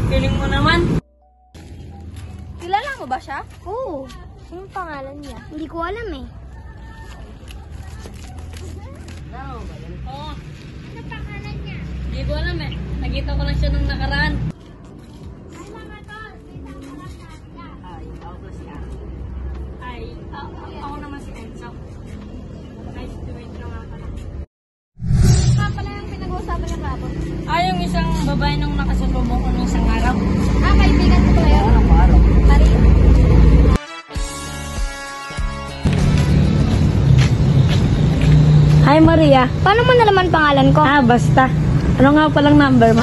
Galing mo naman. Kilala mo ba siya? Oo. Anong pangalan niya? Hindi ko alam eh. Oo. Ano pangalan niya? Hindi ko alam eh. Nakita ko lang siya nung nakaraan. Ay, mga tol. Kita ko lang siya. Ay, ako po si Ako. Ay, ako naman si Enzo. Nice to meet you nga pala. Pa pala yung pinag-uusapan niya kapon. Yung isang babae nung nakasalubong ko nung isang araw. Kaibigan ko ba yun? Araw. Maria. Hi Maria. Paano mo nalaman pangalan ko? Basta. Ano nga palang number mo?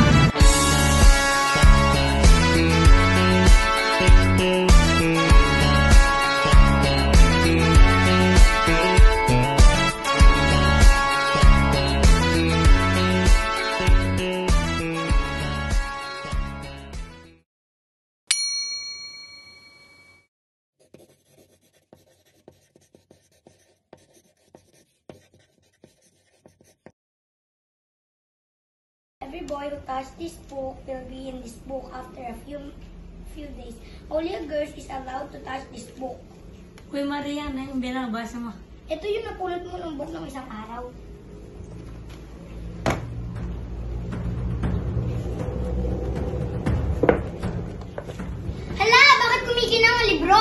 Every boy who touches this book will be in this book after a few days. Only a girl is allowed to touch this book. Uy Maria, na yung binabasa mo. Ito yung napulot mo ng book ng isang araw. Hala! Bakit kumikinang ang libro?